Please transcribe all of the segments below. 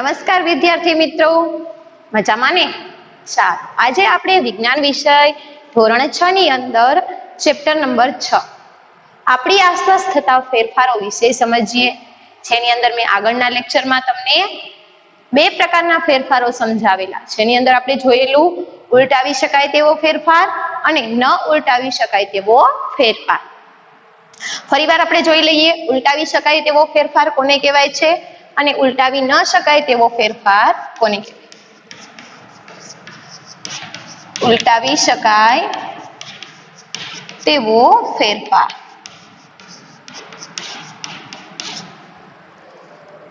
નમસ્કાર વિદ્યાર્થી મિત્રો, મજામાં ને? ચાલો, આજે આપણે વિજ્ઞાન વિષય ધોરણ 6 ની અંદર ચેપ્ટર નંબર 6 આપણી આસપાસ થતા ફેરફારો વિશે સમજીએ. જેની અંદર મેં આગળના લેક્ચરમાં તમને બે પ્રકારના ફેરફારો સમજાવેલા. જેની અંદર આપણે જોયેલું ઉલટાવી શકાય તેવો ફેરફાર અને ન ઉલટાવી શકાય તેવો ફેરફાર. ફરીવાર આપણે જોઈ લઈએ, ઉલટાવી શકાય તેવો ફેરફાર કોને કહેવાય છે અને ઉલટાવી ન શકાય તેવો ફેરફાર કોને કહેવાય? ઉલટાવી શકાય તેવો ફેરફાર.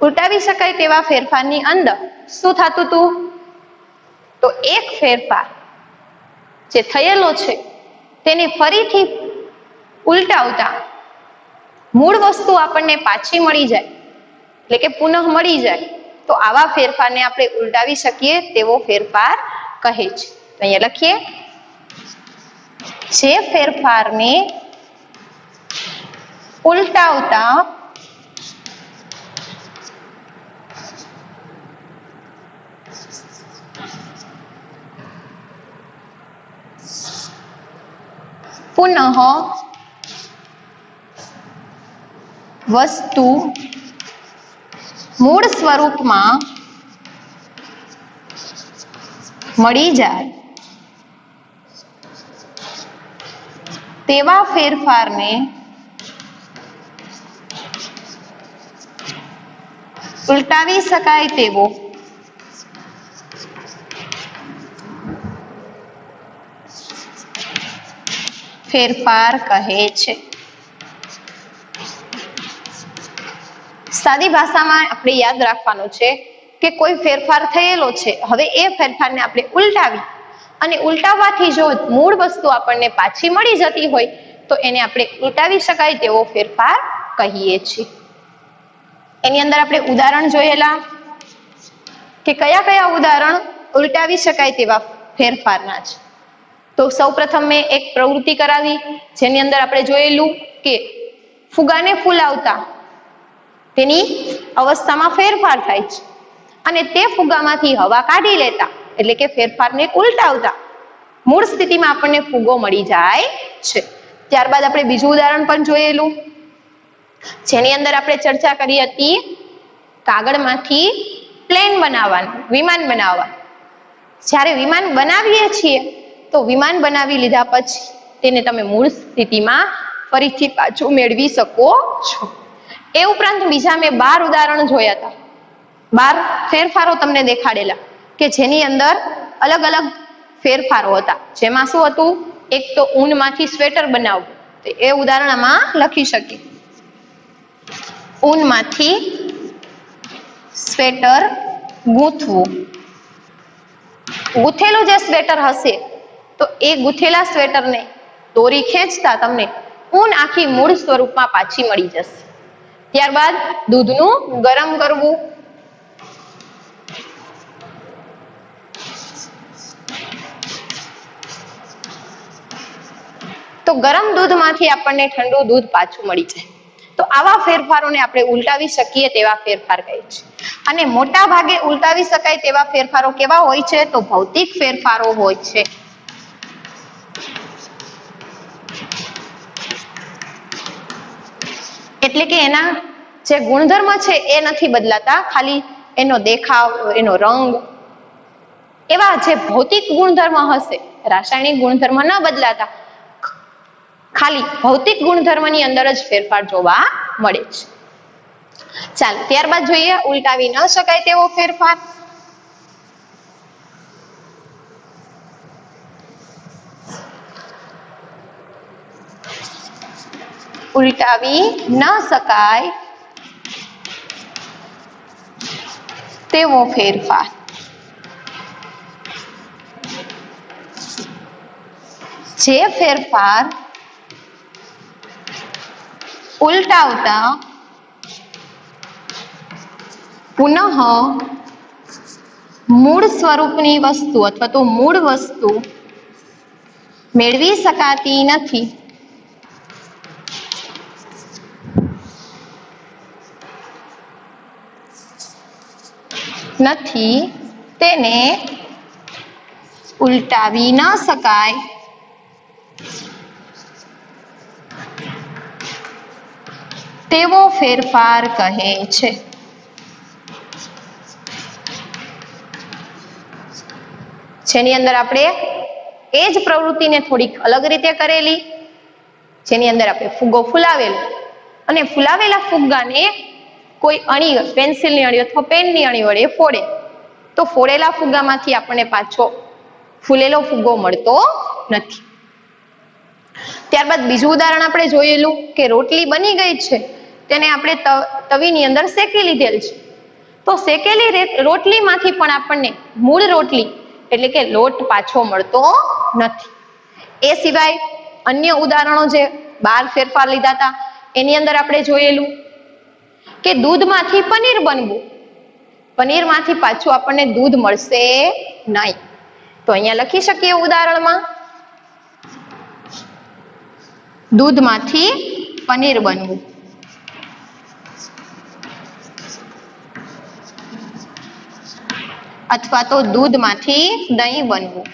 ઉલટાવી શકાય તેવા ફેરફારની અંદર શું થતું હતું? તો એક ફેરફાર જે થયેલો છે તેને ફરીથી ઉલટાવતા મૂળ વસ્તુ આપણને પાછી મળી જાય, એટલે કે પુનઃ મળી જાય, તો આવા ફેરફારને આપણે ઉલટાવી શકીએ તેવો ફેરફાર કહે છે. તો અહીંયા લખીએ, જે ફેરફારને ઉલટાવતા પુનઃ વસ્તુ મૂળ સ્વરૂપમાં મળી જાય તેવા ફેરફારને ઉલટાવી શકાય તેવો ફેરફાર કહે છે. સાદી ભાષામાં આપણે યાદ રાખવાનું છે કે કોઈ ફેરફાર થયેલો છે, હવે એ ફેરફારને આપણે ઉલટાવી અને ઉલટાવવાથી જો મૂળ વસ્તુ આપણને પાછી મળી જતી હોય તો એને આપણે ઉલટાવી શકાય તેવો ફેરફાર કહીએ છીએ. એની અંદર આપણે ઉદાહરણ જોયેલા કે કયા કયા ઉદાહરણ ઉલટાવી શકાય તેવા ફેરફારના છે. તો સૌપ્રથમ મેં એક પ્રવૃત્તિ કરાવી, જેની અંદર આપણે જોયેલું કે ફુગાને ફૂલાવતા તેની અવસ્થામાં ફેરફાર થાય છે અને તે ફુગામાંથી હવા કાઢી લેતા, એટલે કે ફેરફારને ઉલટાવતા મૂળ સ્થિતિમાં આપણને ફુગો મળી જાય છે. ત્યારબાદ આપણે બીજું ઉદાહરણ પણ જોયેલું, જેની અંદર આપણે ચર્ચા કરી હતી કાગળમાંથી પ્લેન બનાવવાનું, વિમાન બનાવવાનું. જ્યારે વિમાન બનાવીએ છીએ તો વિમાન બનાવી લીધા પછી તેને તમે મૂળ સ્થિતિમાં ફરીથી પાછું મેળવી શકો છો. એ ઉપરાંત બીજા મેં 12 ઉદાહરણ જોયા હતા, 12 ફેરફારો તમને દેખાડેલા કે જેની અંદર અલગ અલગ ફેરફારો હતા. જેમાં શું હતું? એક તો ઊનમાંથી સ્વેટર બનાવવું, તો એ ઉદાહરણમાં લખી શકીએ, ઊનમાંથી સ્વેટર ગૂંથવું. ગૂંથેલું જે સ્વેટર હશે તો એ ગૂંથેલા સ્વેટરને દોરી ખેંચતા તમને ઊન આખી મૂળ સ્વરૂપમાં પાછી મળી જશે. ત્યારબાદ દૂધનું ગરમ કરવું, તો ગરમ દૂધમાંથી આપણને ઠંડુ દૂધ પાછું મળી જાય. તો આવા ફેરફારોને આપણે ઉલટાવી શકીએ તેવા ફેરફાર કહે છે. અને મોટા ભાગે ઉલટાવી શકાય તેવા ફેરફારો કેવા હોય છે? તો ભૌતિક ફેરફારો હોય છે. એટલે કે એના જે ગુણધર્મ છે એ નથી બદલાતા, ખાલી એનો દેખાવ, એનો રંગ, એવા જે ભૌતિક ગુણધર્મ હશે, રાસાયણિક ગુણધર્મ ન બદલાતા, ખાલી ભૌતિક ગુણધર્મની અંદર જ ફેરફાર જોવા મળે છે. ચાલો, ત્યારબાદ જોઈએ ઉલટાવી ન શકાય તેવો ફેરફાર. ઉલટાવી ન શકાય તેવો ફેરફાર. જે ફેરફાર ઉલટાવતા પુનઃ મૂળ સ્વરૂપની વસ્તુ અથવા તો મૂળ વસ્તુ મેળવી શકાતી નથી, નથી તેને ઉલટાવી ન શકાય તેવો ફેરફાર કહે છે. જેની અંદર આપણે એ જ પ્રવૃત્તિને થોડીક અલગ રીતે કરેલી, જેની અંદર આપણે ફુગ્ગો ફુલાવેલો અને ફુલાવેલા ફુગ્ગાને કોઈ અણી, પેન્સિલની અણી અથવા પેનની અણી વડે ફોડે તો ફોડેલા ફુગ્ગામાંથી આપણને પાછો ફૂલેલો ફુગ્ગો મળતો નથી. ત્યારબાદ બીજું ઉદાહરણ આપણે જોયેલું કે રોટલી બની ગઈ છે, તેને આપણે તવીની અંદર શેકી લીધેલ છે, તો શેકેલી રોટલીમાંથી પણ આપણને મૂળ રોટલી એટલે કે લોટ પાછો મળતો નથી. એ સિવાય અન્ય ઉદાહરણો જે 12 ફેરફાર લીધા હતા એની અંદર આપણે જોયેલું કે દૂધમાંથી પનીર બનવું, પનીરમાંથી પાછું આપણને દૂધ મળશે નહીં. તો અહીંયા લખી શકીએ ઉદાહરણમાં દૂધમાંથી પનીર બનવું. અથવા તો દૂધમાંથી દહીં બનવું.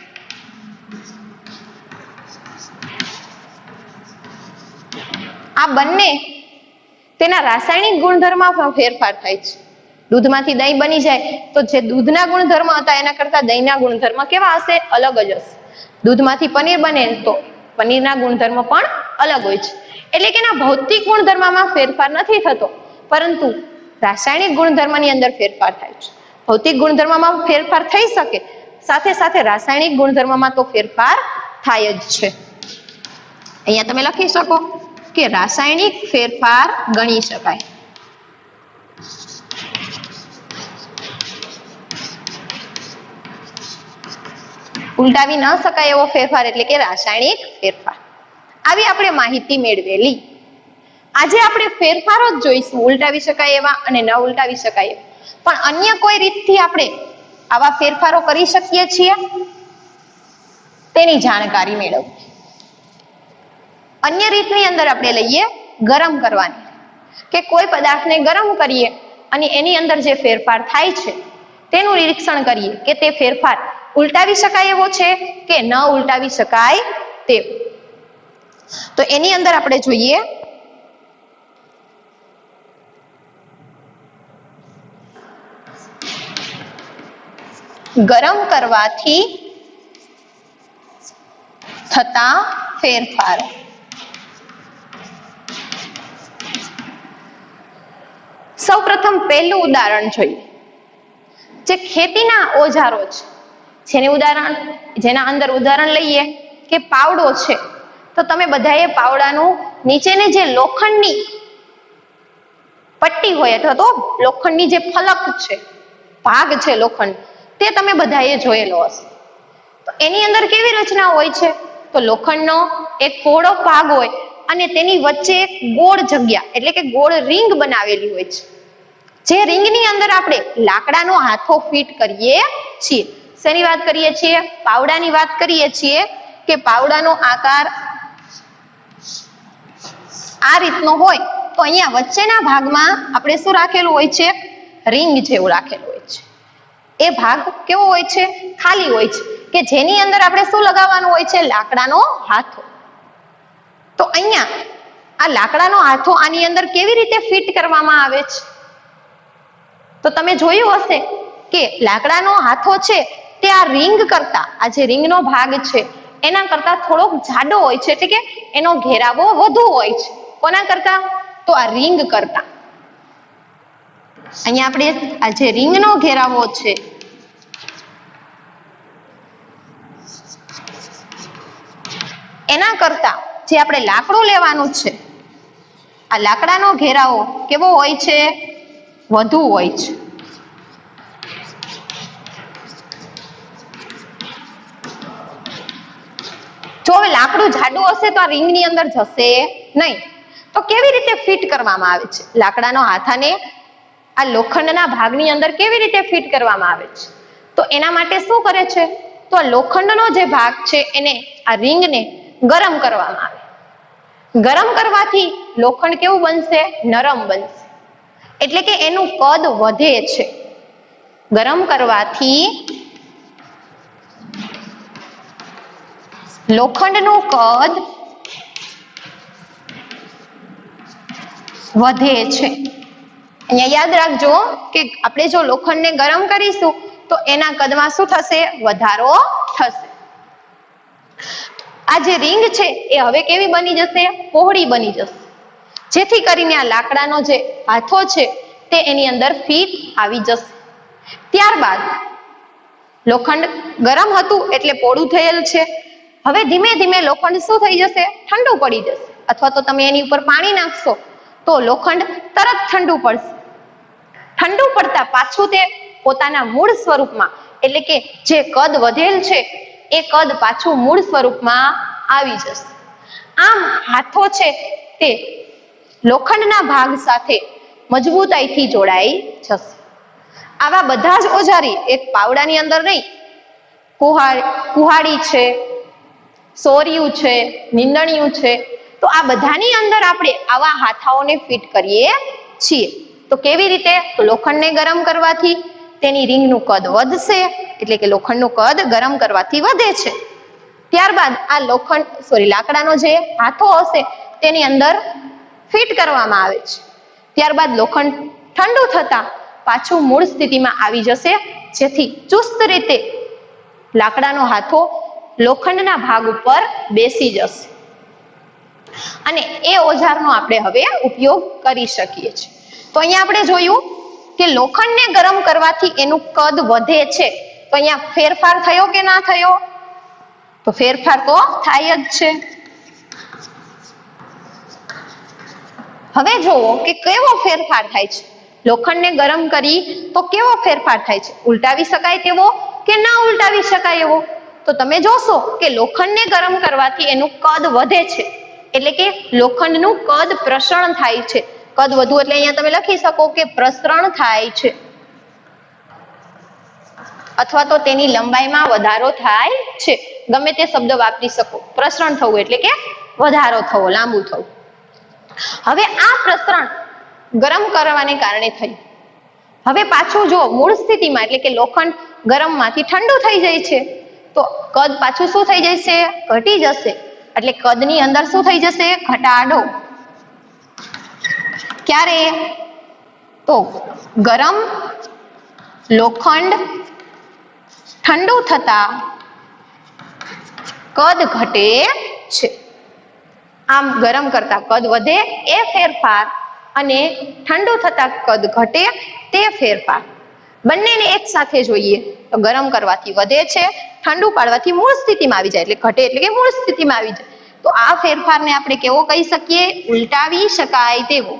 આ બંને તેના રાસાયણિક ગુણધર્મમાં ફેરફાર થાય છે. દૂધમાંથી દહીં બની જાય તો જે દૂધના ગુણધર્મ હતા એના કરતા દહીંના ગુણધર્મ કેવા હશે? અલગ જ હશે. દૂધમાંથી પનીર બને તો પનીરના ગુણધર્મ પણ અલગ હોય છે. એટલે કે એના ભૌતિક ગુણધર્મમાં ફેરફાર નથી થતો, પરંતુ રાસાયણિક ગુણધર્મની અંદર ફેરફાર થાય છે. ભૌતિક ગુણધર્મમાં ફેરફાર થઈ શકે, સાથે સાથે રાસાયણિક ગુણધર્મમાં તો ફેરફાર થાય જ છે. અહીંયા તમે લખી શકો કે રાસાયણિક ફેરફાર ગણી શકાય. ઉલટાવી ન શકાય એવો ફેરફાર એટલે કે રાસાયણિક ફેરફાર. આવી આપણે માહિતી મેળવેલી. આજે આપણે ફેરફારો જ જોઈશું, ઉલટાવી શકાય એવા અને ન ઉલટાવી શકાય એવા. પણ અન્ય કોઈ રીતથી આપણે આવા ફેરફારો કરી શકીએ છીએ તેની જાણકારી મેળવવી. અન્ય રીતની અંદર આપણે લઈએ ગરમ કરવાની, કે કોઈ પદાર્થને ગરમ કરીએ અને એની અંદર જે ફેરફાર થાય છે તેનું નિરીક્ષણ કરીએ કે તે ફેરફાર ઉલટાવી શકાય એવો છે કે ન ઉલટાવી શકાય તેવો. તો એની અંદર આપણે જોઈએ ગરમ કરવાથી થતા ફેરફાર. સૌપ્રથમ પહેલું ઉદાહરણ જોઈએ, જે ખેતીના ઓજારો છે જેના અંદર ઉદાહરણ લઈએ કે પાવડો છે. તો તમે બધાએ પાવડાનું નીચેની જે લોખંડની પટ્ટી હોય અથવા તો લોખંડની જે ફલક છે, ભાગ છે લોખંડ, તે તમે બધાએ જોયેલો હશે. તો એની અંદર કેવી રચના હોય છે? તો લોખંડનો એક પહોળો ભાગ હોય અને તેની વચ્ચે એક ગોળ જગ્યા એટલે કે ગોળ રિંગ બનાવેલી હોય છે. જે રિંગની અંદર આપણે લાકડાનો હાથો ફિટ કરીએ છીએ. શેની વાત કરીએ છીએ? પાવડાની વાત કરીએ છીએ કે પાવડાનો આકાર આ રીતનો હોય તો અહીંયા વચ્ચેના ભાગમાં આપણે શું રાખેલું હોય છે? રિંગ જેવું રાખેલું હોય છે. એ ભાગ કેવો હોય છે? ખાલી હોય છે, કે જેની અંદર આપણે શું લગાવવાનું હોય છે? લાકડાનો હાથો. તો અહીંયા આ લાકડાનો હાથો આની અંદર કેવી રીતે ફિટ કરવામાં આવે છે? તો તમે જોયું હશે કે લાકડાનો હાથો છે તે આ રિંગ કરતા, આ જે રિંગનો ભાગ છે એના કરતા થોડોક જાડો હોય છે, એટલે કે એનો ઘેરાવો વધુ હોય છે. કોના કરતા? તો આ રિંગ કરતા. અહીંયા આપણે આ જે રિંગનો ઘેરાવો છે એના કરતા જે આપણે લાકડું લેવાનું છે, આ લાકડાનો ઘેરાવો કેવો હોય છે? વધુ હોય છે. જો હવે લાકડું જાડું હશે તો આ રિંગની અંદર જશે નહીં. તો કેવી રીતે ફિટ કરવામાં આવે છે? લાકડાનો હાથાને આ લોખંડના ભાગની અંદર કેવી રીતે ફિટ કરવામાં આવે છે? તો એના માટે શું કરે છે? તો લોખંડનો જે ભાગ છે એને, આ રિંગને ગરમ કરવામાં આવે. ગરમ કરવાથી લોખંડ કેવું બનશે? નરમ બનશે. એટલે કે એનું કદ વધે છે. ગરમ કરવાથી લોખંડનું કદ વધે છે. અહીંયા યાદ રાખજો કે આપણે જો લોખંડને ગરમ કરીશું તો એના કદમાં શું થશે? વધારો થશે. આ જે રિંગ છે એ હવે કેવી બની જશે? પહોળી બની જશે, જેથી કરીને આ લાકડાનો જે હાથો છે તે એની અંદર ફિટ આવી જશે. ત્યારબાદ લોખંડ ગરમ હતું એટલે પોળું થયેલ છે. હવે ધીમે ધીમે લોખંડ શું થઈ જશે? ઠંડુ પડી જશે, અથવા તો તમે એની ઉપર પાણી નાખશો તો લોખંડ તરત ઠંડુ પડશે. ઠંડુ પડતા પાછું તે પોતાના મૂળ સ્વરૂપમાં, એટલે કે જે કદ વધેલ છે એ કદ પાછું મૂળ સ્વરૂપમાં આવી જશે. આમ હાથો છે તે લોખંડના ભાગ સાથે મજબૂતાઈથી જોડાઈ જશે. આવા બધા જ ઓજારી એક પાવડાની અંદર નહીં, કુહાડી છે, સોરિયું છે, નીંદણિયું છે, તો આ બધાની અંદર આપણે આવા હાથાઓને ફિટ કરીએ છીએ. તો કેવી રીતે? લોખંડને ગરમ કરવાથી તેની રિંગનું કદ વધશે, એટલે કે લોખંડનું કદ ગરમ કરવાથી વધે છે. ત્યારબાદ આ લાકડાનો જે હાથો હશે તેની અંદર ફિટ કરવામાં આવે છે. ત્યારબાદ લોખંડ ઠંડુ થતા પાછું મૂળ સ્થિતિમાં આવી જશે, જેથી ચુસ્ત રીતે લાકડાનો હાથો લોખંડના ભાગ ઉપર બેસી જશે અને એ ઓજારનો આપણે હવે ઉપયોગ કરી શકીએ છીએ. તો અહીંયા આપણે જોયું કે લોખંડને ગરમ કરવાથી એનું કદ વધે છે. તો અહીંયા ફેરફાર થયો કે ના થયો? તો ફેરફાર તો થાય જ છે. હવે જોવો કે કેવો ફેરફાર થાય છે. લોખંડને ગરમ કરી તો કેવો ફેરફાર થાય છે? ઉલટાવી શકાય તેવો કે ના ઉલટાવી શકાય એવો? તો તમે જોશો કે લોખંડને ગરમ કરવાથી એનું કદ વધે છે, એટલે કે લોખંડનું કદ પ્રસરણ થાય છે. કદ વધુ એટલે અહીંયા તમે લખી શકો કે પ્રસરણ થાય છે, અથવા તો તેની લંબાઈમાં વધારો થાય છે. ગમે તે શબ્દ વાપરી શકો. પ્રસરણ થવું એટલે કે વધારો થવો, લાંબુ થવું. હવે આ પ્રસરણ ગરમ કરવાને કારણે થયું. હવે પાછું જો મૂળ સ્થિતિમાં, એટલે કે લોખંડ ગરમમાંથી ઠંડુ થઈ જાય છે તો કદ પાછું શું થઈ જશે? ઘટી જશે. એટલે કદની અંદર શું થઈ જશે? ઘટાડો. ક્યારે? તો ગરમ લોખંડ ઠંડુ થતા કદ ઘટે છે. આમ ગરમ કરતા કદ વધે એ ફેરફાર અને ઠંડુ થતા કદ ઘટે તે ફેરફાર, બંનેને એક સાથે જોઈએ તો ગરમ કરવાથી વધે છે, ઠંડુ પાડવાથી મૂળ સ્થિતિમાં આવી જાય, એટલે ઘટે એટલે કે મૂળ સ્થિતિમાં આવી જાય. તો આ ફેરફારને આપણે કેવો કહી શકીએ? ઉલટાવી શકાય તેવો.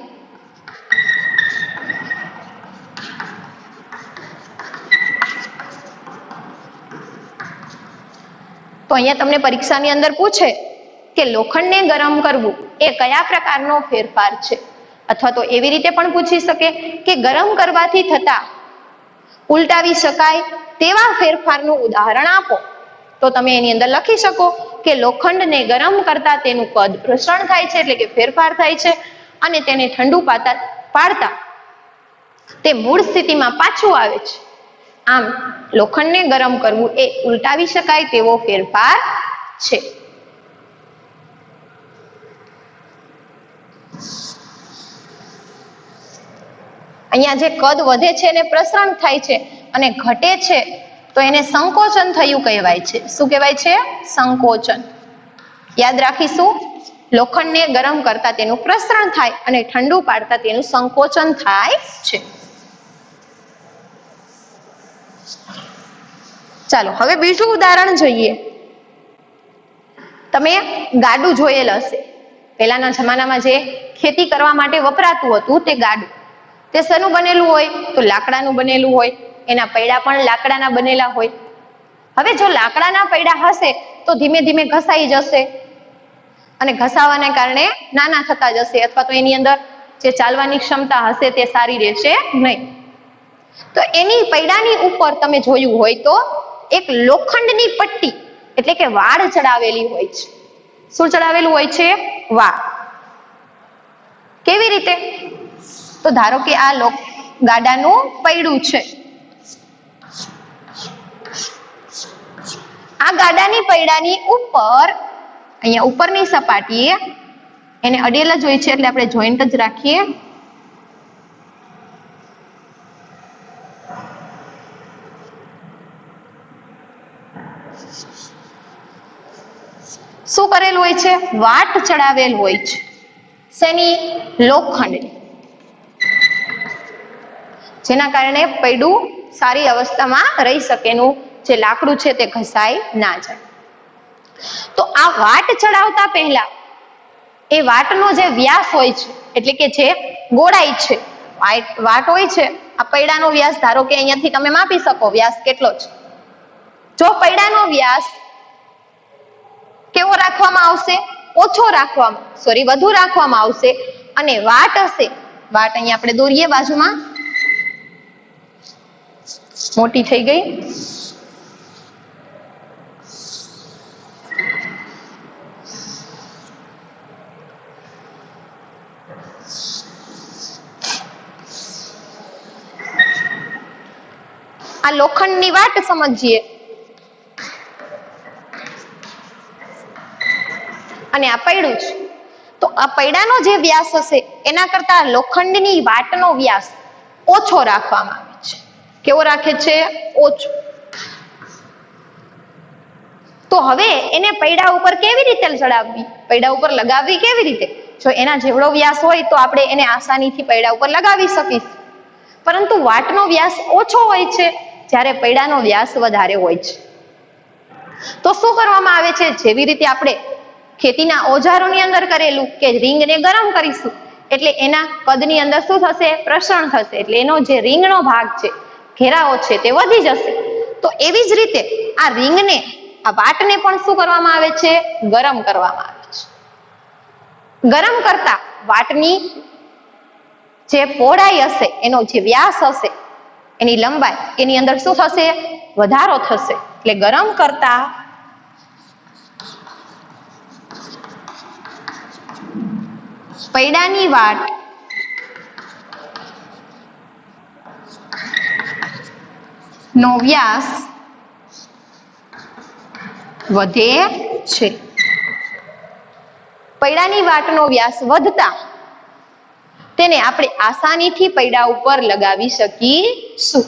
તો અહીંયા તમને પરીક્ષાની અંદર પૂછે કે લોખંડને ગરમ કરવું એ કયા પ્રકારનો ફેરફાર છે, અથવા તો એવી રીતે પણ પૂછી શકે કે ગરમ કરવાથી થતા ઉલટાવી શકાય તેવા ફેરફારનું ઉદાહરણ આપો. તો તમે એની અંદર લખી શકો કે લોખંડને ગરમ કરતા તેનું કદ પ્રસરણ થાય છે, એટલે કે ફેરફાર થાય છે, અને તેને ઠંડુ પાડતા તે મૂળ સ્થિતિમાં પાછું આવે છે. આમ લોખંડને ગરમ કરવું એ ઉલટાવી શકાય તેવો ફેરફાર છે. અહીંયા જે કદ વધે છે એને પ્રસરણ થાય છે અને ઘટે છે તો એને સંકોચન થયું કહેવાય છે. શું કહેવાય છે? સંકોચન. યાદ રાખીશું, લોખંડને ગરમ કરતા તેનું પ્રસરણ થાય અને ઠંડુ પાડતા તેનું સંકોચન થાય છે. ચાલો હવે બીજું ઉદાહરણ જોઈએ. તમે ગાડું જોયેલ હશે. પહેલાના જમાનામાં જે ખેતી કરવા માટે વપરાતું હતું તે ગાડું, તે શેનું બનેલું હોય? તો લાકડાનું બનેલું હોય. એના પૈડા પણ લાકડાના બનેલા હોય. હવે જો લાકડાના પૈડા હશે તો ધીમે ધીમે ઘસાઈ જશે અને ઘસાવાને કારણે નાના થતા જશે, અથવા તો એની અંદર જે ચાલવાની ક્ષમતા હશે તે સારી રહેશે નહીં. તો એની પૈડાની ઉપર તમે જોયું હોય તો એક લોખંડની પટ્ટી એટલે કે વાડ ચડાવેલી હોય છે. શું ચડાવેલું હોય છે? વાડ. કેવી રીતે? તો ધારો કે આ ગાડાનું પૈડું છે, આ ગાડાની પૈડાની ઉપર અહીંયા ઉપરની સપાટીએ એને અડેલ જ હોય છે એટલે આપણે જોઈન્ટ જ રાખીએ. શું કરેલું હોય છે? વાટ ચડાવેલ હોય છે. શેની? લોખંડની. જેના કારણે પૈડું સારી અવસ્થામાં રહી શકે, એનું જે લાકડું છે તે ઘસાઈ ના જાય. તો આ વાટ ચડાવતા પહેલા એ વાટનો જે વ્યાસ હોય છે એટલે કે જે ગોળાઈ છે, વાટ હોય છે, આ પૈડાનો વ્યાસ ધારો કે અહીંયાથી તમે માપી શકો વ્યાસ કેટલો છે. જો પૈડાનો વ્યાસ કેવો રાખવામાં આવશે? ઓછો રાખવામાં, વધુ રાખવામાં આવશે. અને વાટ હશે, વાટ અહીંયા આપણે દોરીએ બાજુમાં, મોટી થઈ ગઈ. આ લોખંડની વાટ સમજીએ અને આ પૈડું છે. તો આ પૈડાનો જે વ્યાસ હશે એના કરતા લોખંડની વાટનો વ્યાસ ઓછો રાખવામાં આવે છે. કેવો રાખે છે? ઓછો. તો હવે એને પૈડા ઉપર કેવી રીતે ચડાવવી, પૈડા ઉપર લગાવવી કેવી રીતે? જો એના જેવડો વ્યાસ હોય તો આપણે એને આસાનીથી પૈડા ઉપર લગાવી શકીશું, પરંતુ વાટનો વ્યાસ ઓછો હોય છે જ્યારે પૈડાનો વ્યાસ વધારે હોય છે. તો શું કરવામાં આવે છે? જેવી રીતે આપણે ખેતીના ઓજારોની અંદર કરેલું કે રીંગને ગરમ કરીશું એટલે એના કદની અંદર શું થશે? પ્રસરણ થશે. એટલે એનો જે રીંગનો ભાગ છે, ઘેરાવો છે, તે વધી જશે. તો એવી જ રીતે આ રીંગને, આ વાટને પણ શું કરવામાં આવે છે? ગરમ કરવામાં આવે છે. ગરમ કરતા વાટની જે પહોળાઈ હશે, એનો જે વ્યાસ હશે, એની લંબાઈ, એની અંદર શું થશે? વધારો થશે. એટલે ગરમ કરતા પૈડાની વાટ નો વ્યાસ વધે છે. પૈડાની વાટનો વ્યાસ વધતા તેને આપણે આસાનીથી પૈડા ઉપર લગાવી શકીશું.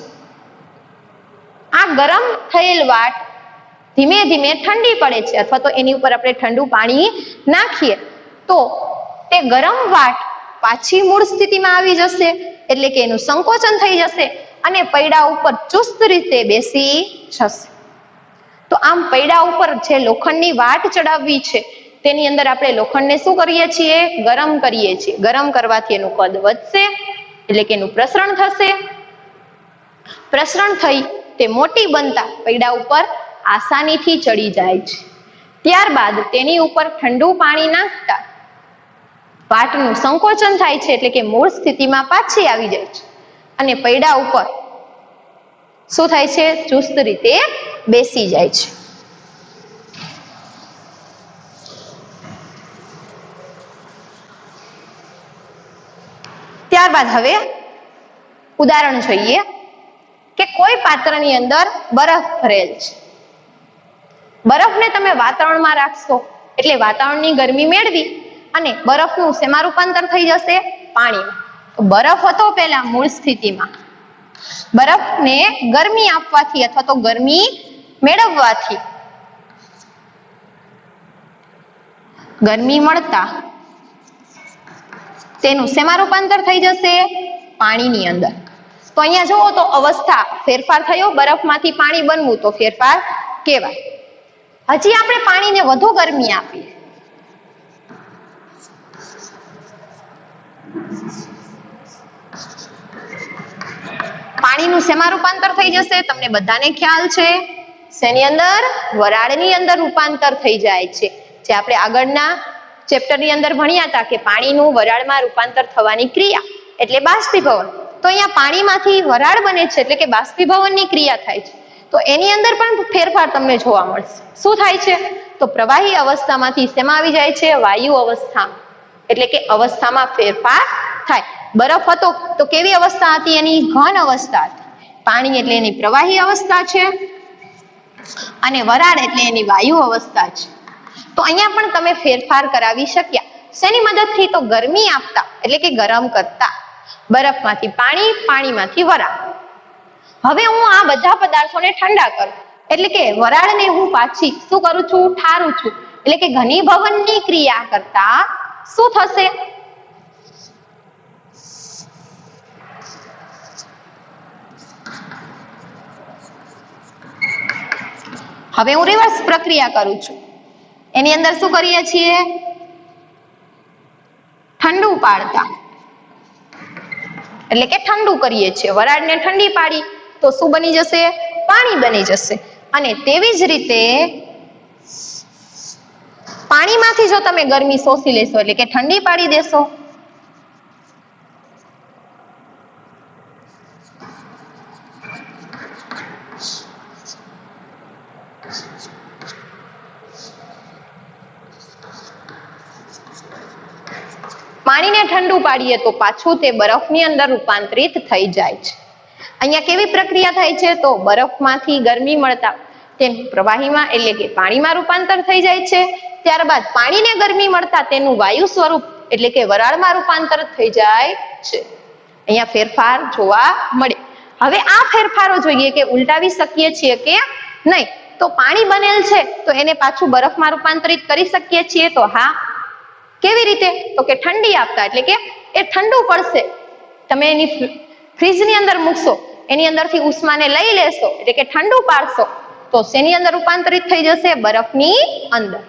આ ગરમ થયેલ વાટ ધીમે ધીમે ઠંડી પડે છે, અથવા તો એની ઉપર આપણે ઠંડુ પાણી નાખીએ તો તે ગરમ વાટ પાછી મૂળ સ્થિતિમાં આવી જશે. એટલે કે એનું સંકોચન થઈ જશે અને પૈડા ઉપર ચુસ્ત રીતે બેસી જશે. તો આમ પૈડા ઉપર જે લોખંડની વાટ ચડાવવી છે તેની અંદર આપણે લોખંડને શું કરીએ છીએ? ગરમ કરીએ છીએ. ગરમ કરવાથી એનું કદ વધશે, એટલે કે એનું પ્રસરણ થશે. પ્રસરણ થઈ તે મોટી બનતા પૈડા ઉપર આસાનીથી ચડી જાય છે. ત્યારબાદ તેની ઉપર ઠંડુ પાણી નાખતા વાટનું સંકોચન થાય છે, એટલે કે મૂળ સ્થિતિમાં પાછી આવી જાય છે અને પૈડા ઉપર શું થાય છે? ચુસ્ત રીતે બેસી જાય છે. ત્યારબાદ હવે ઉદાહરણ જોઈએ કે કોઈ પાત્રની અંદર બરફ ભરેલ છે. બરફને તમે વાતાવરણમાં રાખશો એટલે વાતાવરણની ગરમી મેળવી અને બરફનું શેમાં રૂપાંતર થઈ જશે? પાણીમાં. બરફ હતો પહેલા મૂળ સ્થિતિમાં, બરફને ગરમી આપવાથી અથવા તો ગરમી મેળવવાથી, ગરમી મળતા તેનું શેમાં રૂપાંતર થઈ જશે? પાણીની અંદર. તો અહીંયા જુઓ તો અવસ્થા ફેરફાર થયો, બરફમાંથી પાણી બનવું તો ફેરફાર કહેવાય. હજી આપણે પાણીને વધુ ગરમી આપીએ, પાણીનું શેમાં રૂપાંતર થઈ જશે? તમને બધાને ખ્યાલ છે શેની અંદર? વરાળની અંદર રૂપાંતર થઈ જાય છે. જે આપણે આગળના ચેપ્ટરની અંદર ભણ્યા હતા કે પાણીનું વરાળમાં રૂપાંતર થવાની ક્રિયા એટલે બાષ્પીભવન. તો અહીંયા પાણીમાંથી વરાળ બને છે એટલે કે બાષ્પીભવનની ક્રિયા થાય છે. તો એની અંદર પણ ફેરફાર તમને જોવા મળશે. શું થાય છે? તો પ્રવાહી અવસ્થામાંથી શેમાં આવી જાય છે? વાયુ અવસ્થામાં. એટલે કે અવસ્થામાં ફેરફાર થાય. બરફ હતો તો કેવી અવસ્થા હતી? એની ઘન અવસ્થા હતી. પાણી એટલે એની પ્રવાહી અવસ્થા છે. અને વરાળ એટલે એની વાયુ અવસ્થા છે. તો અહીંયા પણ તમે ફેરફાર કરાવી શક્યા. શેની મદદથી? તો ગરમી આપતા એટલે કે ગરમ કરતા. બરફમાંથી પાણી, પાણીમાંથી વરાળ. હવે હું આ બધા પદાર્થોને ઠંડા કરું એટલે કે વરાળને હું પાછી શું કરું છું? ઠારું છું. એટલે કે ઘનીભવનની ક્રિયા કરતા શું થશે? હવે હું રિવર્સ પ્રક્રિયા કરું છું. એની અંદર શું કરીએ છીએ? ઠંડુ પાડતા એટલે કે ઠંડુ કરીએ છીએ. વરાળને ઠંડી પાડી તો શું બની જશે? પાણી બની જશે. અને તેવી જ રીતે પાણીમાંથી જો તમે ગરમી શોષી લેશો એટલે કે ઠંડી પાડી દેશો પાણીને ઠંડુ પાડીએ તો પાછું તે બરફની અંદર રૂપાંતરિત થઈ જાય છે. અહીંયા કેવી પ્રક્રિયા થાય છે? તો બરફમાંથી ગરમી મળતા તેનું પ્રવાહીમાં એટલે કે પાણીમાં રૂપાંતર થઈ જાય છે. ત્યારબાદ પાણીને ગરમી મળતા તેનું વાયુ સ્વરૂપ એટલે કે વરાળમાં રૂપાંતર થઈ જાય છે. અહીંયા ફેરફાર જોવા મળે. હવે આ ફેરફારો જોઈએ કે ઉલટાવી શકીએ છીએ કે નહીં. તો પાણી બનેલ છે તો એને પાછું બરફમાં રૂપાંતરિત કરી શકીએ છીએ. તો હા. કેવી રીતે? તો કે ઠંડી આપતા એટલે કે એ ઠંડુ પડશે. તમે એની ફ્રીજની અંદર મૂકશો, એની અંદરથી ઉષ્માને લઈ લેશો એટલે કે ઠંડુ પાડશો તો શેની અંદર રૂપાંતરિત થઈ જશે? બરફની અંદર.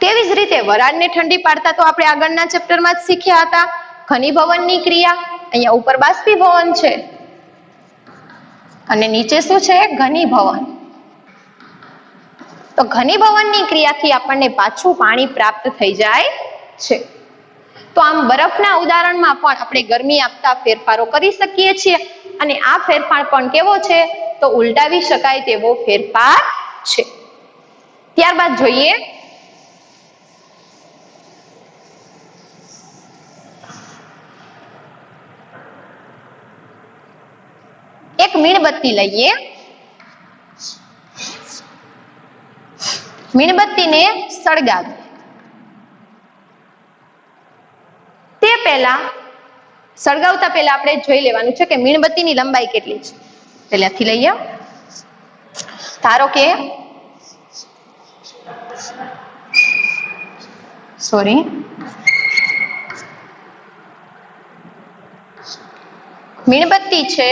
તેવી જ રીતે વરાળને ઠંડી પાડતા તો આપણે આગળના ચેપ્ટરમાં જ શીખ્યા હતા ઘનીભવનની ક્રિયા. અહીંયા ઉપર બાષ્પીભવન છે અને નીચે શું છે? ઘનીભવન. તો ઘનીભવનની ક્રિયાથી આપણને પાછું પાણી પ્રાપ્ત થઈ જાય છે. તો આમ બરફના ઉદાહરણમાં પણ આપણે ગરમી આપતા ફેરફારો કરી શકીએ છીએ અને આ ફેરફાર પણ કેવો છે? તો ઉલટાવી શકાય તેવો ફેરફાર છે. ત્યારબાદ જોઈએ એક મીણબત્તી લઈએ. મીણબત્તીને સળગાવી તે પહેલા સળગાવતા પહેલા આપણે જોઈ લેવાનું છે કે મીણબત્તીની લંબાઈ કેટલી છે. પહેલાથી લઈએ. ધારો કે મીણબત્તી છે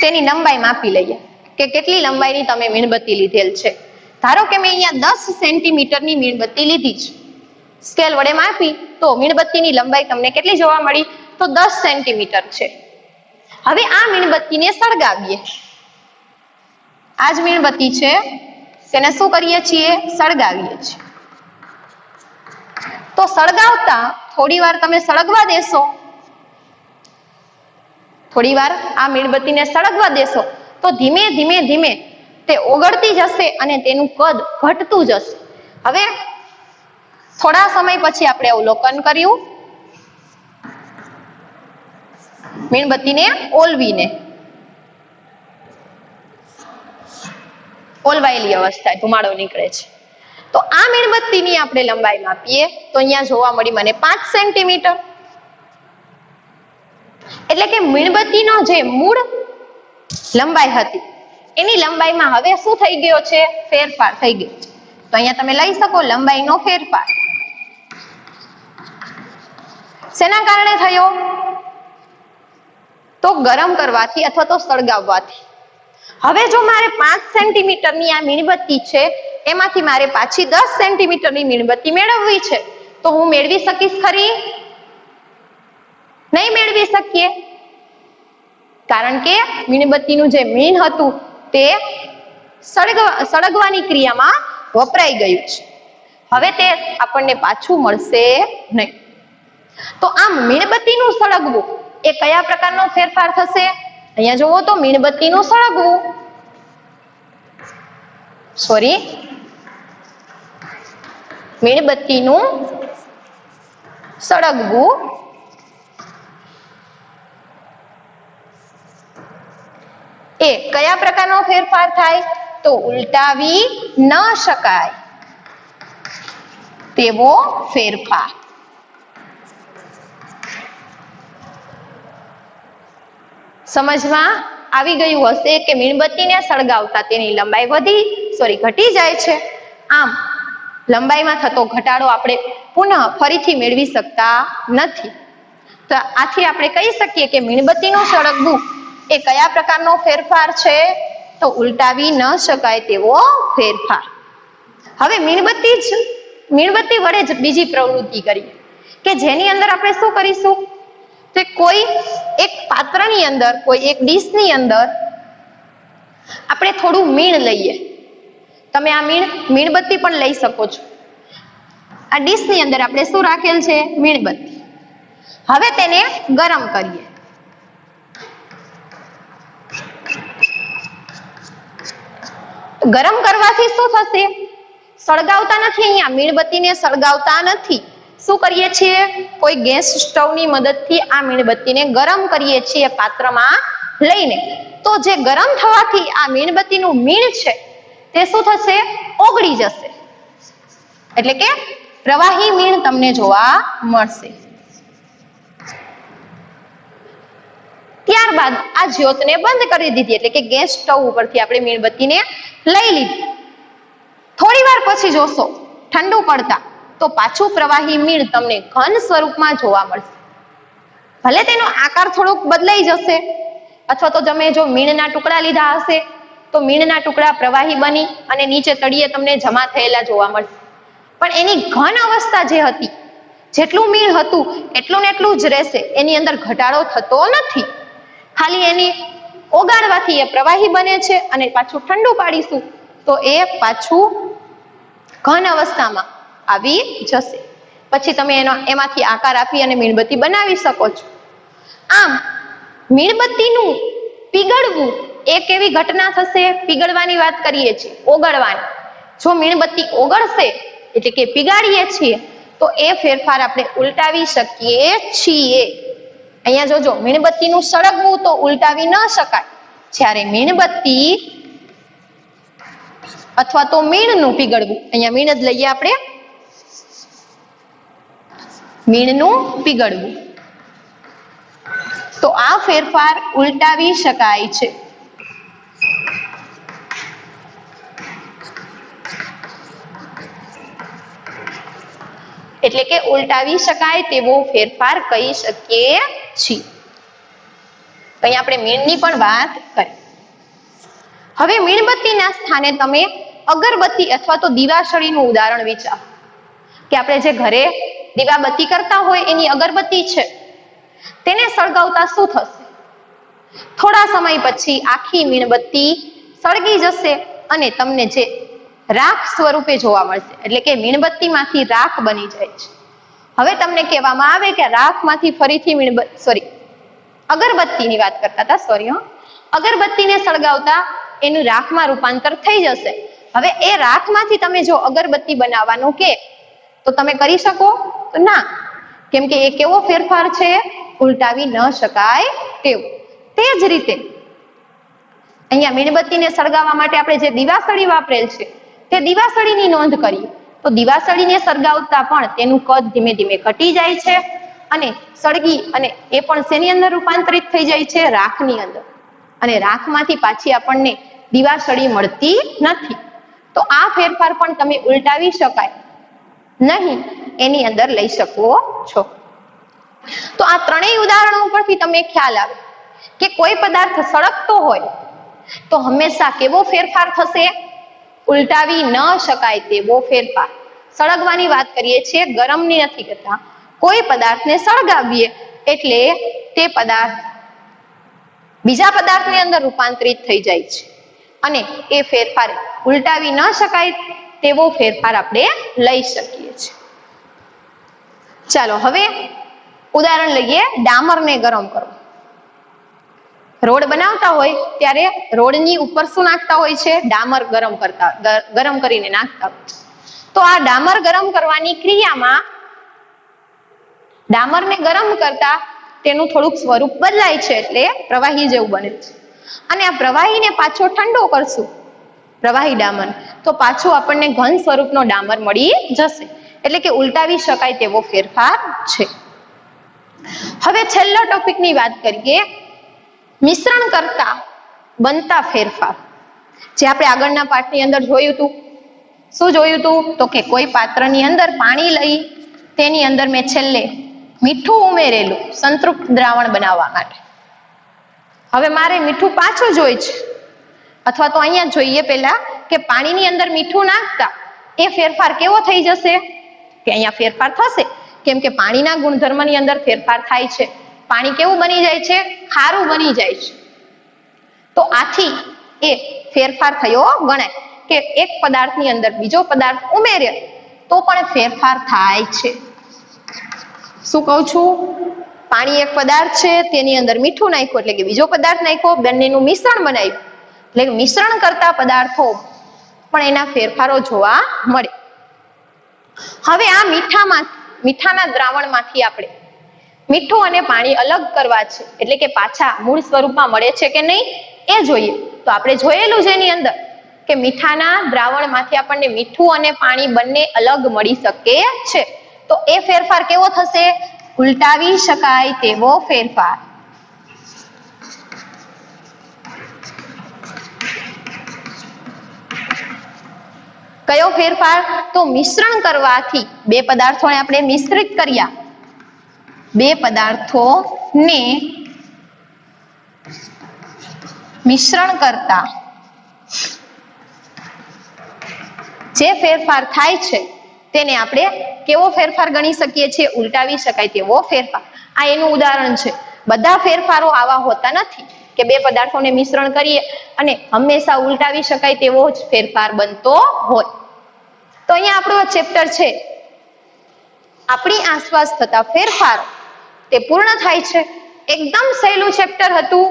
તેની લંબાઈ માપી લઈએ કે કેટલી લંબાઈની તમે મીણબત્તી લીધેલ છે. ધારો કે મેં અહીંયા 10 સેન્ટીમીટરની મીણબત્તી લીધી છે. સ્કેલ વડે માપી તો મીણબત્તીની લંબાઈ તમને કેટલી જોવા મળી? તો 10 સેન્ટીમીટર છે. હવે આ મીણબત્તીને સળગાવીએ. આ જ મીણબત્તી છે તેને શું કરીએ છીએ? સળગાવીએ છીએ. તો સળગાવતા થોડી વાર તમે સળગવા દેશો, થોડી વાર આ મીણબત્તીને સળગવા દેશો તો ધીમે ધીમે ધીમે તે ઓગળતી જશે અને તેનું કદ ઘટતું જશે. હવે થોડા સમય પછી આપણે અવલોકન કર્યું મીણબત્તીને ઓલવાયેલી અવસ્થાએ ધુમાડો નીકળે છે. તો આ મીણબત્તીની આપણે લંબાઈ માપીએ તો અહીંયા જોવા મળી મને 5 સેન્ટીમીટર. એટલે કે મીણબત્તીનો જે મૂળ લંબાઈ હતી એની લંબાઈમાં હવે શું થઈ ગયો છે? ફેરફાર થઈ ગયો છે. તો અહીંયા તમે લઈ શકો લંબાઈનો ફેરફાર. શેના કારણે થયો? તો ગરમ કરવાથી અથવા તો સળગાવવાથી. હવે જો મારે 5 સેન્ટીમીટરની આ મીણબત્તી છે એમાંથી મારે પાછી 10 સેન્ટીમીટરની મીણબત્તી મેળવવી છે તો હું મેળવી શકીશ ખરી? નહીં મેળવી શકીએ. કારણ કે મીણબત્તીનું જે મીણ હતું તે સળગવાની ક્રિયામાં વપરાઈ ગયું છે. હવે તે આપણને પાછું મળશે નહીં. તો આમ મીણબત્તીનું સળગવું એ કયા પ્રકારનો ફેરફાર થશે? અહીંયા જુઓ તો મીણબત્તીનું સળગવું મીણબત્તીનું એ કયા પ્રકારનો ફેરફાર થાય? તો ઉલટાવી ન શકાય તેવો ફેરફાર. સમજમાં આવી ગયું હશે કે મીણબત્તીને સળગાવતા તેની લંબાઈ ઘટી જાય છે. આમ લંબાઈમાં થતો ઘટાડો આપણે પુનઃ ફરીથી મેળવી શકતા નથી. તો આથી આપણે કહી શકીએ કે મીણબત્તીનું સળગવું એ કયા પ્રકારનો ફેરફાર છે? તો ઉલટાવી ન શકાય તેવો ફેરફાર. હવે મીણબત્તી વડે જ બીજી પ્રવૃત્તિ કરીએ કે જેની અંદર આપણે શું કરીશું? તે કોઈ એક પાત્રની અંદર, કોઈ એક ડીશની અંદર આપણે થોડું મીણ લઈએ. તમે આ મીણબત્તી પણ લઈ શકો છો. આ ડીશની અંદર આપણે શું રાખેલ છે? મીણબત્તી. હવે તેને ગરમ કરીએ. ગરમ કરવાથી શું થશે? સળગાવતા નથી, અહીંયા મીણબત્તીને સળગાવતા નથી. શું કરીએ છીએ? કોઈ ગેસ સ્ટવની મદદથી આ મીણબત્તીને ગરમ કરીએ છીએ પાત્રમાં લઈને. તો જે ગરમ થવાથી આ મીણબત્તીનું મીણ છે તે શું થશે? ઓગળી જશે. એટલે કે પ્રવાહી મીણ તમને જોવા મળશે. ત્યારબાદ આ જ્યોતને બંધ કરી દીધી, એટલે કે ગેસ સ્ટવ ઉપરથી આપણે મીણબત્તીને લઈ લીધી. થોડી વાર પછી જોશો ઠંડુ પડતા તો પાછું પ્રવાહી મીણ તમને ઘન સ્વરૂપમાં જોવા મળશે. ભલે તેનો આકાર થોડોક બદલાઈ જશે, અથવા તો તમે જો મીણના ટુકડા લીધા હશે તો મીણના ટુકડા પ્રવાહી બની અને નીચે તળિયે તમને જમા થયેલા જોવા મળશે. પણ એની ઘન અવસ્થા જે હતી, જેટલું મીણ હતું એટલું ને એટલું જ રહેશે. એની અંદર ઘટાડો થતો નથી. ખાલી એની ઓગાળવાથી એ પ્રવાહી બને છે અને પાછું ઠંડુ પાડીશું તો એ પાછું ઘન અવસ્થામાં આવી જશે. પછી તમે એમાંથી આકાર આપી અને મીણબત્તી બનાવી શકો છો. આમ મીણબત્તીનું પીગળવું એક એવી ઘટના થશે. પીગળવાની વાત કરીએ છીએ, ઓગળવાની. જો મીણબત્તી ઓગળશે એટલે કે પીગાડીએ છીએ તો એ ફેરફાર આપણે ઉલટાવી શકીએ છીએ. અહીંયા જોજો, મીણબત્તીનું સળગવું તો ઉલટાવી ન શકાય. જ્યારે મીણબત્તી અથવા તો મીણનું પીગળવું, અહીંયા મીણ જ લઈએ આપણે, મીણનું પીગળવું, તો આ ફેરફાર ઉલટાવી શકાય છે. એટલે કે ઉલટાવી શકાય તેવો ફેરફાર કહી શકીએ છીએ. અહીં આપણે મીણની પણ વાત કરી. હવે મીણબત્તીના સ્થાને તમે અગરબત્તી અથવા તો દીવાસળીનું ઉદાહરણ વિચારો કે આપણે જે ઘરે દીવાબત્તી કરતા હોય એની અગરબત્તી છે, તેને સળગાવતા શું થશે? થોડા સમય પછી આખી મીણબત્તી સળગી જશે અને તમને જે રાખ સ્વરૂપે જોવા મળશે. એટલે કે મીણબત્તીમાંથી રાખ બની જાય છે. હવે તમને કહેવામાં આવે કે રાખમાંથી ફરીથી અગરબત્તીની વાત કરતા હતા, અગરબત્તીને સળગાવતા એનું રાખમાં રૂપાંતર થઈ જશે. હવે એ રાખમાંથી તમે જો અગરબત્તી બનાવવાનું કે તો તમે કરી શકો? તો ના, કેમ કે એ કેવો ફેરફાર છે? ઉલટાવી ન શકાય તેવો. તે જ રીતે અહીંયા મીણબત્તીને સળગાવવા માટે આપણે જે દીવાસળી વાપરેલ છે તે દીવાસળીની નોંધ કરીએ તો દીવાસળીને સળગાવતા પણ તેનું કદ ધીમે ધીમે ઘટી જાય છે અને સળગી અને એ પણ શેની અંદર રૂપાંતરિત થઈ જાય છે? રાખની અંદર. અને રાખમાંથી પાછી આપણને દીવાસળી મળતી નથી. તો આ ફેરફાર પણ તમે ઉલટાવી શકાય નહીં એની અંદર લઈ શકો છો. તો આ ત્રણેય ઉદાહરણો ઉપરથી તમને ખ્યાલ આવે કે કોઈ પદાર્થ સળગતો હોય તો હંમેશા કેવો ફેરફાર થશે? ઉલટાવી ન શકાય તેવો ફેરફાર. સળગવાની વાત કરીએ છીએ, ગરમની નથી કરતા. કોઈ પદાર્થને સળગાવીએ એટલે તે પદાર્થ બીજા પદાર્થની અંદર રૂપાંતરિત થઈ જાય છે અને એ ફેરફાર ઉલટાવી ન શકાય તેવો ફેરફાર આપણે લઈ શકીએ છીએ. ચાલો હવે ઉદાહરણ લઈએ, ડામરને ગરમ કરો. રોડ બનાવતા હોય ત્યારે રોડની ઉપર શું નાખતા હોય છે? ડામર ગરમ કરીને નાખતા હોય છે. તો આ ડામર ગરમ કરવાની ક્રિયામાં ડામરને ગરમ કરતા તેનું થોડુંક સ્વરૂપ બદલાય છે, એટલે પ્રવાહી જેવું બને છે. અને આ પ્રવાહીને પાછો ઠંડો કરશું, પ્રવાહી ડામર, તો પાછું આપણને ઘન સ્વરૂપનો ડામર મળી જશે. એટલે કે ઉલટાવી શકાય તેવો ફેરફાર છે. હવે છેલ્લા ટોપિકની વાત કરીએ, મિશ્રણ કરતા બનતા ફેરફાર. જે આપણે આગળના પાઠની અંદર જોયું હતું. શું જોયું હતું? તો કે કોઈ પાત્રની અંદર પાણી લઈ તેની અંદર મેં છેલ્લે મીઠું ઉમેરેલું સંતૃપ્ત દ્રાવણ બનાવવા માટે. હવે મારે મીઠું પાછું જોઈએ છે, અથવા તો અહીંયા જોઈએ પેલા કે પાણીની અંદર મીઠું નાખતા એ ફેરફાર કેવો થઈ જશે? કે અહીંયા ફેરફાર થશે, કેમ કે પાણીના ગુણધર્મની અંદર ફેરફાર થાય છે. પાણી કેવું બની જાય છે? ખારું બની જાય છે. તો આથી એ ફેરફાર થયો ગણાય કે એક પદાર્થની અંદર બીજો પદાર્થ ઉમેરે તો પણ ફેરફાર થાય છે. શું કહું છું? પાણી એક પદાર્થ છે, તેની અંદર મીઠું નાખ્યું એટલે કે બીજો પદાર્થ નાખ્યો, બંનેનું મિશ્રણ બનાવ્યું એટલે મિશ્રણ કરતા પદાર્થો પણ એના ફેરફારો જોવા મળે. હવે આ મીઠાના દ્રાવણમાંથી આપણે મીઠું અને પાણી અલગ કરવા છે, એટલે કે પાછા મૂળ સ્વરૂપમાં મળે છે કે નહીં એ જોઈએ. તો આપણે જોયેલું છે એની અંદર કે મીઠાના દ્રાવણમાંથી આપણને મીઠું અને પાણી બંને અલગ મળી શકે છે. તો એ ફેરફાર કેવો થશે? ઉલટાવી શકાય તેવો ફેરફાર. કયો ફેરફાર? તો મિશ્રણ કરવાથી બે પદાર્થોને આપણે મિશ્રિત કર્યા, બે પદાર્થોને મિશ્રણ કરતા જે ફેરફાર થાય છે તેને આપણે કેવો ફેરફાર ગણી શકીએ છીએ? ઉલટાવી શકાય તેવો ફેરફાર. આ એનું ઉદાહરણ છે. બધા ફેરફારો આવા હોતા નથી કે બે પદાર્થોને મિશ્રણ કરીએ અને હંમેશા ઉલટાવી શકાય તેવો જ ફેરફાર બનતો હોય. તો અહીંયા આપણું ચેપ્ટર છે આપણી આસપાસ થતા ફેરફારો, તે પૂર્ણ થાય છે. એકદમ સહેલું ચેપ્ટર હતું.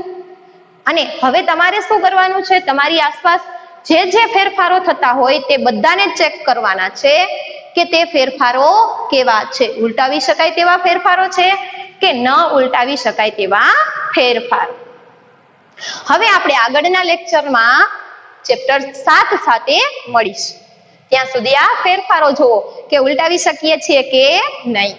અને હવે તમારે શું કરવાનું છે? તમારી આસપાસ જે જે ફેરફારો થતા હોય તે બધાને ચેક કરવાના છે કે તે ફેરફારો કેવા છે, ઉલટાવી શકાય તેવા ફેરફારો છે કે ન ઉલટાવી શકાય તેવા ફેરફાર. હવે આપણે આગળના લેક્ચરમાં ચેપ્ટર 7 સાથે મળીશું. ત્યાં સુધી આ ફેરફારો જુઓ કે ઉલટાવી શકીએ છીએ કે નહીં.